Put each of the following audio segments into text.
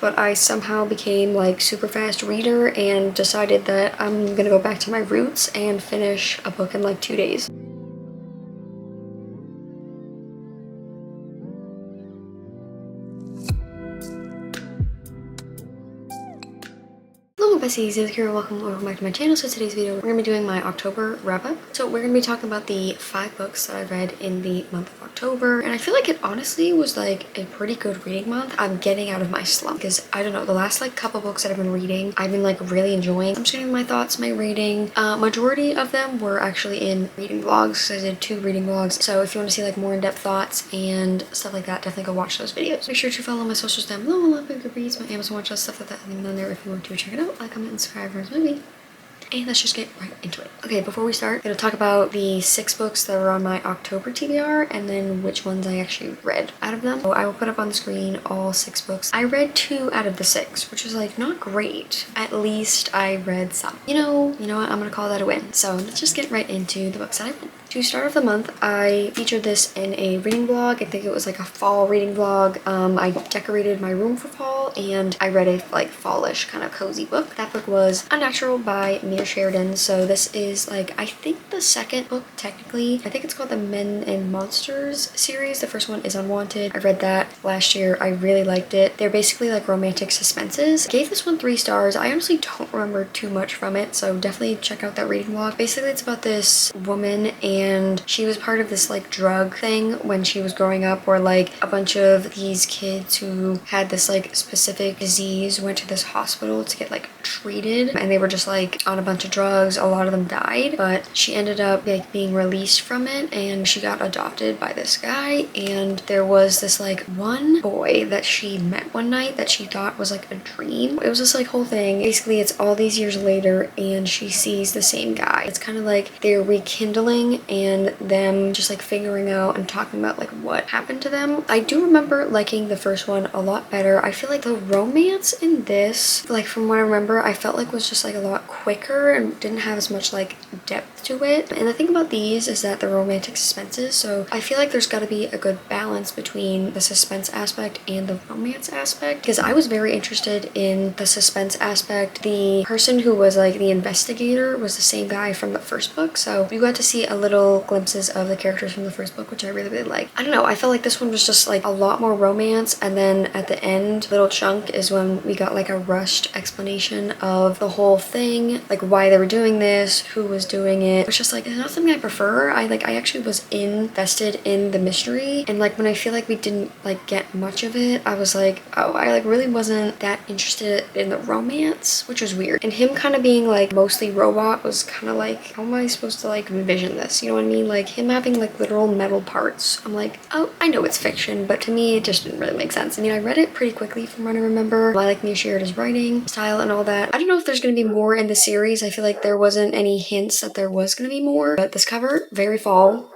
but I somehow became like super fast reader and decided that I'm gonna go back to my roots and finish a book in like 2 days. Hello besties, it's Kira. Welcome back to my channel. So today's video, we're going to be doing my October wrap-up. So we're going to be talking about the 5 books that I read in the month of October. And I feel like it honestly was like a pretty good reading month. I'm getting out of my slump because I don't know, the last like couple books that I've been reading, I've been like really enjoying. I'm sharing my thoughts, my rating. Majority of them were actually in reading vlogs. So I did 2 reading vlogs. So if you want to see like more in-depth thoughts and stuff like that, definitely go watch those videos. Make sure to follow my socials down below. I love my goodreads, my Amazon watch list, stuff like that. Leave them down there if you want to check it out. Like, comment, and subscribe for this movie. And let's just get right into it. Okay, before we start, I'm gonna talk about the 6 books that were on my October TBR and then which ones I actually read out of them. So I will put up on the screen all 6 books. I read 2 out of the 6, which is like not great. At least I read some. You know what? I'm gonna call that a win. So let's just get right into the books that I read. To start off the month, I featured this in a reading vlog. I think it was like a fall reading vlog. I decorated my room for fall and I read a like fallish kind of cozy book. That book was Unnatural by Mia Sheridan. So this is like, I think the second book technically. I think it's called the Men and Monsters series. The first one is Unwanted. I read that last year. I really liked it. They're basically like romantic suspenses. I gave this one 3 stars. I honestly don't remember too much from it, so definitely check out that reading vlog. Basically it's about this woman and she was part of this like drug thing when she was growing up, where like a bunch of these kids who had this like specific disease went to this hospital to get like treated, and they were just like on a bunch of drugs. A lot of them died, but she ended up like being released from it and she got adopted by this guy. And there was this like one boy that she met one night that she thought was like a dream. It was this like whole thing. Basically it's all these years later and she sees the same guy. It's kind of like they're rekindling and them just like figuring out and talking about like what happened to them. I do remember liking the first one a lot better. I feel like the romance in this, like from what I remember, I felt like was just like a lot quicker and didn't have as much like depth to it. And the thing about these is that they're romantic suspenses, so I feel like there's got to be a good balance between the suspense aspect and the romance aspect, because I was very interested in the suspense aspect. The person who was like the investigator was the same guy from the first book, so we got to see a little glimpses of the characters from the first book, which I really liked. I don't know, I felt like this one was just like a lot more romance, and then at the end, little chunk is when we got like a rushed explanation of the whole thing, like why they were doing this, who was doing it. It's just like, it's not something I prefer. I actually was invested in the mystery, and like when I feel like we didn't like get much of it, I was like, oh, I like really wasn't that interested in the romance, which was weird. And him kind of being like mostly robot was kind of like, how am I supposed to like envision this? You know what I mean? Like him having like literal metal parts. I'm like, oh, I know it's fiction, but to me it just didn't really make sense. I mean, I read it pretty quickly from what I remember. I like Mia Sheridan's writing style and all that. I don't know if there's going to be more in the series. I feel like there wasn't any hints that there was going to be more, but this cover, very fall.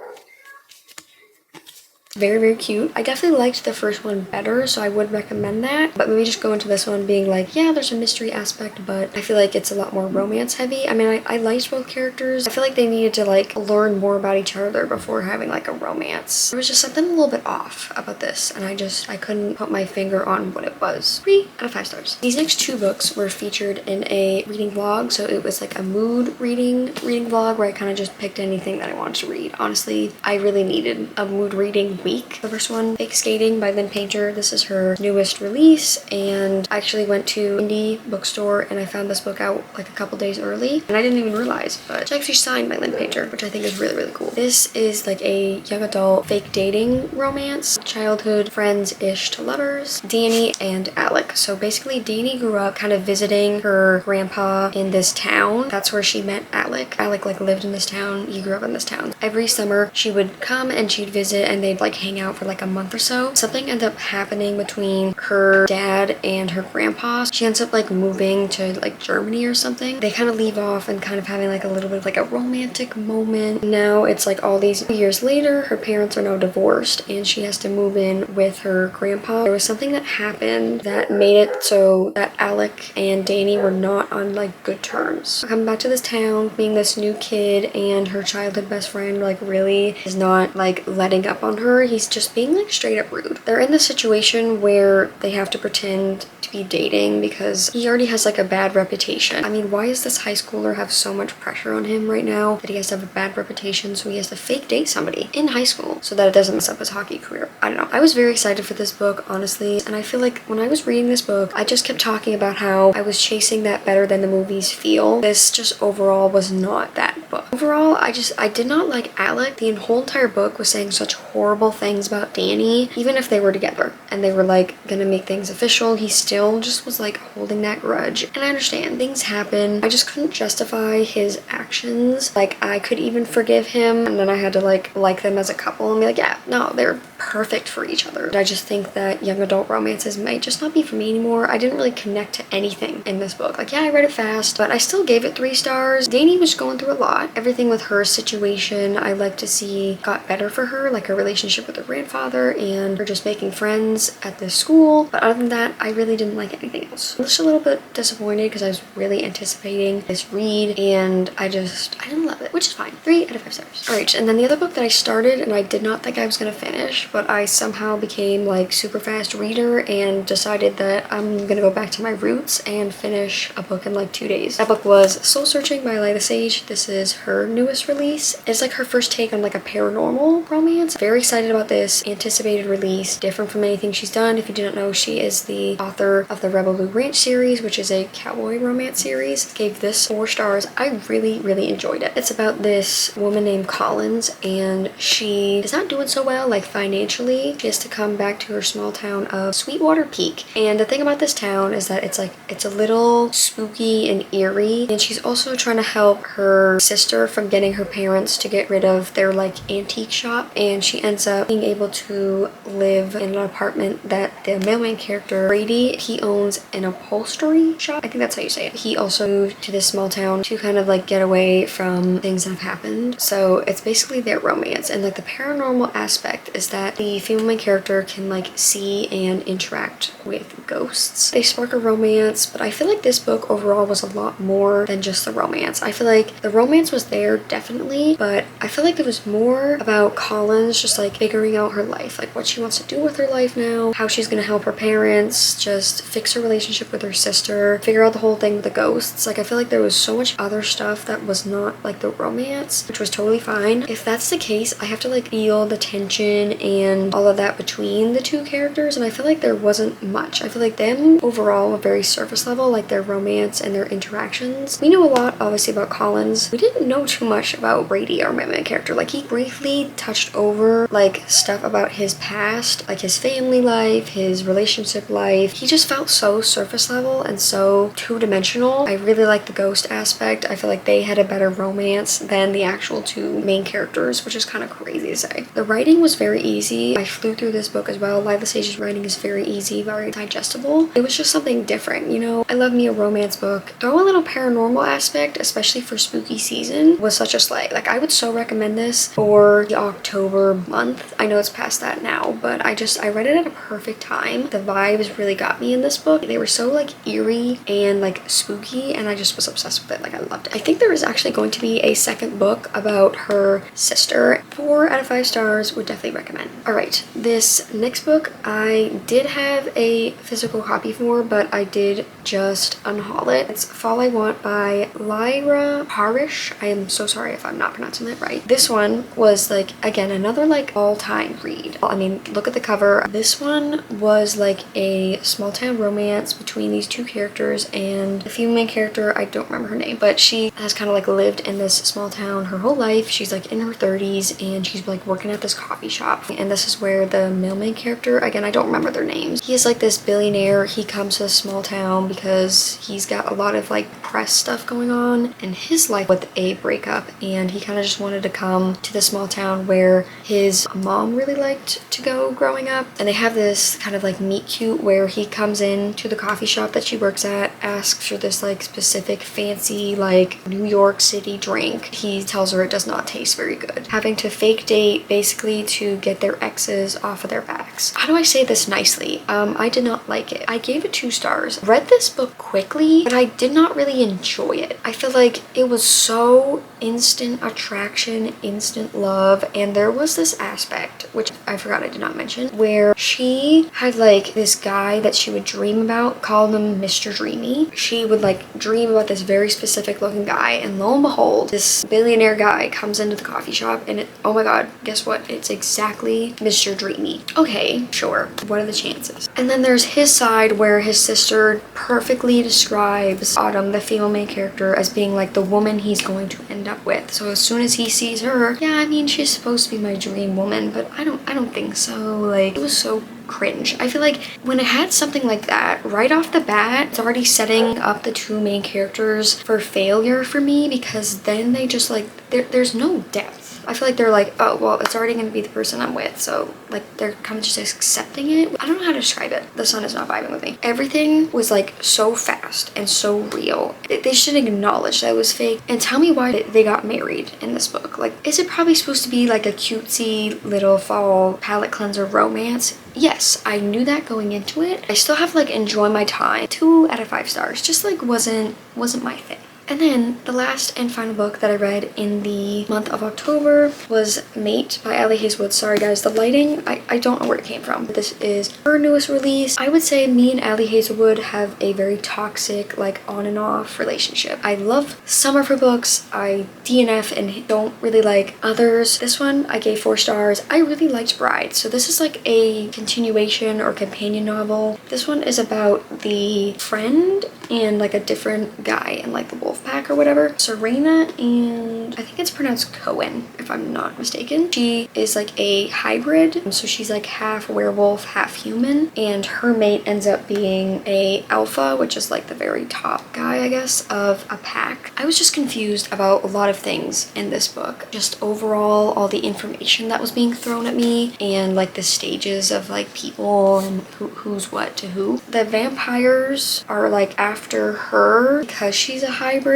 Very cute. I definitely liked the first one better, so I would recommend that. But maybe just go into this one being like, yeah, there's a mystery aspect, but I feel like it's a lot more romance heavy. I mean, I liked both characters. I feel like they needed to like learn more about each other before having like a romance. There was just something a little bit off about this, and I couldn't put my finger on what it was. 3 out of 5 stars. These next 2 books were featured in a reading vlog, so it was like a mood reading vlog where I kind of just picked anything that I wanted to read. Honestly, I really needed a mood reading week. The first one, Fake Skating by Lynn Painter. This is her newest release, and I actually went to indie bookstore and I found this book out like a couple days early, and I didn't even realize, but it's actually signed by Lynn Painter, which I think is really cool. This is like a young adult fake dating romance, childhood friends-ish to lovers, Danny and Alec. So basically Danny grew up kind of visiting her grandpa in this town. That's where she met Alec. Alec like lived in this town. He grew up in this town. Every summer she would come and she'd visit, and they'd like hang out for like a month or so. Something ended up happening between her dad and her grandpa. She ends up like moving to like Germany or something. They kind of leave off and kind of having like a little bit of like a romantic moment. Now it's like all these years later, her parents are now divorced and she has to move in with her grandpa. There was something that happened that made it so that Alec and Danny were not on like good terms. Coming back to this town, being this new kid, and her childhood best friend like really is not like letting up on her. anymore. He's just being like straight up rude. They're in the situation where they have to pretend to be dating because he already has like a bad reputation. I mean, why does this high schooler have so much pressure on him right now that he has to have a bad reputation, so he has to fake date somebody in high school so that it doesn't mess up his hockey career? I don't know. I was very excited for this book, honestly, and I feel like when I was reading this book, I just kept talking about how I was chasing that better than the movies feel. This just overall was not that book. Overall, I did not like Alec. The whole entire book was saying such horrible things about Danny, even if they were together and they were like gonna make things official, he still just was like holding that grudge. And I understand things happen. I just couldn't justify his actions. Like, I could even forgive him, and then I had to like them as a couple and be like, yeah, no, they're perfect for each other. I just think that young adult romances might just not be for me anymore. I didn't really connect to anything in this book. Like, yeah, I read it fast, but I still gave it 3 stars. Danny was going through a lot. Everything with her situation, I like to see got better for her, like her relationship with her grandfather and her just making friends at this school. But other than that, I really didn't like anything else. I'm just a little bit disappointed because I was really anticipating this read and I didn't love it, which is fine. 3 out of 5 stars. All right, and then the other book that I started and I did not think I was gonna finish, but I somehow became like super fast reader and decided that I'm gonna go back to my roots and finish a book in like 2 days. That book was Soul Searching by Lila Sage. This is her newest release. It's like her first take on like a paranormal romance. Very excited about this anticipated release. Different from anything she's done. If you didn't know, she is the author of the Rebel Blue Ranch series, which is a cowboy romance series. Gave this 4 stars. I really enjoyed it. It's about this woman named Collins, and she is not doing so well like financially. She has to come back to her small town of Sweetwater Peak, and the thing about this town is that it's a little spooky and eerie, and she's also trying to help her sister from getting her parents to get rid of their like antique shop, and she ends up being able to live in an apartment that the mailman character Brady, he owns an upholstery shop. I think that's how you say it. He also moved to this small town to kind of like get away from things that have happened. So it's basically their romance, and like the paranormal aspect is that the female main character can like see and interact with ghosts. They spark a romance, but I feel like this book overall was a lot more than just the romance. I feel like the romance was there definitely, but I feel like it was more about Collins just like figuring out her life, like what she wants to do with her life now, how she's gonna help her parents, just fix her relationship with her sister, figure out the whole thing with the ghosts. Like, I feel like there was so much other stuff that was not like the romance, which was totally fine. If that's the case, I have to like feel the tension and all of that between the 2 characters, and I feel like there wasn't much. I feel like them overall were very surface level, like their romance and their interactions. We knew a lot obviously about Collins. We didn't know too much about Brady, our main character. Like, he briefly touched over like stuff about his past, like his family life, his relationship life. He just felt so surface level and so 2-dimensional. I really like the ghost aspect. I feel like they had a better romance than the actual 2 main characters, which is kind of crazy to say. The writing was very easy. I flew through this book as well. Lila Sage's writing is very easy, very digestible. It was just something different, you know? I love me a romance book. Throw a little paranormal aspect, especially for spooky season, was such a slay. Like, I would so recommend this for the October month. I know it's past that now, but I read it at a perfect time. The vibes really got me in this book. They were so like eerie and like spooky, and I just was obsessed with it. Like, I loved it. I think there is actually going to be a second book about her sister. 4 out of 5 stars, would definitely recommend. All right, this next book I did have a physical copy for, but I did just unhaul it. It's Fall I Want by Lyra Parrish. I am so sorry if I'm not pronouncing that right. This one was like, again, another like all-time read. I mean, look at the cover. This one was like a small town romance between these 2 characters, and the female main character, I don't remember her name, but she has kind of like lived in this small town her whole life. She's like in her 30s and she's like working at this coffee shop, and this is where the male main character, again, I don't remember their names, he is like this billionaire. He comes to a small town because he's got a lot of like press stuff going on in his life with a breakup, and he kind of just wanted to come to the small town where his mom really liked to go growing up. And they have this kind of like meet cute where he comes in to the coffee shop that she works at, asks for this like specific fancy like New York City drink, drink. He tells her it does not taste very good. Having to fake date basically to get their exes off of their backs. How do I say this nicely? I did not like it. I gave it 2 stars. Read this book quickly, but I did not really enjoy it. I feel like it was so instant attraction, instant love, and there was this aspect, which I forgot I did not mention, where she had like this guy that she would dream about, called him Mr. Dreamy. She would like dream about this very specific looking guy, and lo and behold, this billionaire guy comes into the coffee shop, and oh my god, guess what? It's exactly Mr. Dreamy. Okay, sure. What are the chances? And then there's his side where his sister perfectly describes Autumn, the female main character, as being like the woman he's going to end up with. So as soon as he sees her, yeah, I mean, she's supposed to be my dream woman, but I don't think so. Like, it was so cringe. I feel like when it had something like that right off the bat, it's already setting up the 2 main characters for failure for me, because then they just like there's no depth. I feel like they're like, oh, well, it's already going to be the person I'm with, so like they're kind of just accepting it. I don't know how to describe it. The sun is not vibing with me. Everything was like so fast and so real. They should acknowledge that it was fake and tell me why they got married in this book. Like, is it probably supposed to be like a cutesy little fall palate cleanser romance? Yes, I knew that going into it. I still have to like enjoy my time. 2 out of 5 stars. Just like wasn't my thing. And then the last and final book that I read in the month of October was Mate by Allie Hazelwood. Sorry guys, the lighting, I don't know where it came from. This is her newest release. I would say me and Allie Hazelwood have a very toxic, like on and off relationship. I love some of her books. I DNF and don't really like others. This one I gave 4 stars. I really liked Bride. So this is like a continuation or companion novel. This one is about the friend and like a different guy and like the wolf pack or whatever. Serena, and I think it's pronounced Cohen if I'm not mistaken. She is like a hybrid, so she's like half werewolf, half human, and her mate ends up being a alpha, which is like the very top guy, I guess, of a pack. I was just confused about a lot of things in this book. Just overall, all the information that was being thrown at me, and like the stages of like people and who's what to who. The vampires are like after her because she's a hybrid,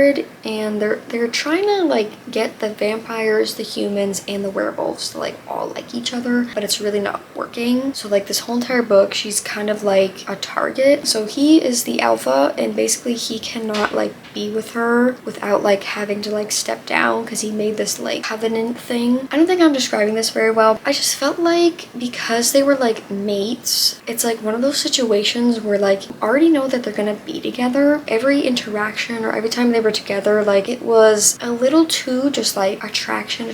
and they're trying to like get the vampires, the humans, and the werewolves to like all like each other, but it's really not working. So like this whole entire book, she's kind of like a target. So he is the alpha, and basically he cannot like be with her without like having to like step down because he made this like covenant thing. I don't think I'm describing this very well. I just felt like because they were like mates, it's like one of those situations where like you already know that they're gonna be together. Every interaction or every time they were together, like it was a little too just like attraction.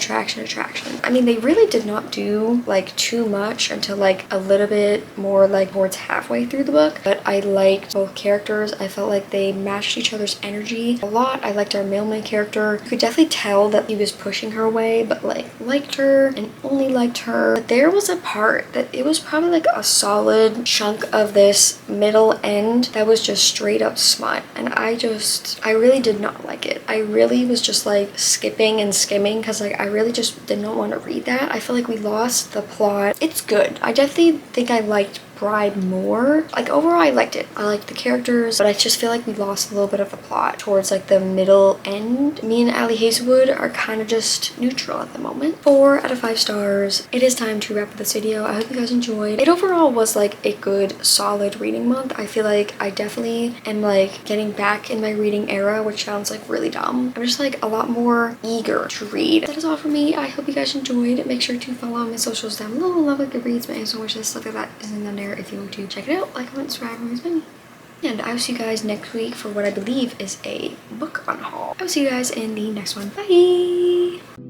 I mean, they really did not do like too much until like a little bit more like towards halfway through the book, but I liked both characters. I felt like they matched each other's energy a lot. I liked our male main character. You could definitely tell that he was pushing her away, but like liked her and only liked her. But there was a part that it was probably like a solid chunk of this middle end that was just straight up smut, and I really did not like it. I really was just like skipping and skimming because like I really just did not want to read that. I feel like we lost the plot. It's good. I definitely think I liked Bride more. Like overall I liked it. I liked the characters, but I just feel like we lost a little bit of the plot towards like the middle end. Me and Allie Hazelwood are kind of just neutral at the moment. 4 out of 5 stars. It is time to wrap up this video. I hope you guys enjoyed. It overall was like a good solid reading month. I feel like I definitely am like getting back in my reading era, which sounds like really dumb. I'm just like a lot more eager to read. That is all for me. I hope you guys enjoyed. Make sure to follow my socials down below. Love like goodreads, my Amazon wishes, stuff like that is in down there if you want to check it out. Like, comment, subscribe, and me. And I will see you guys next week for what I believe is a book on haul. I will see you guys in the next one. Bye!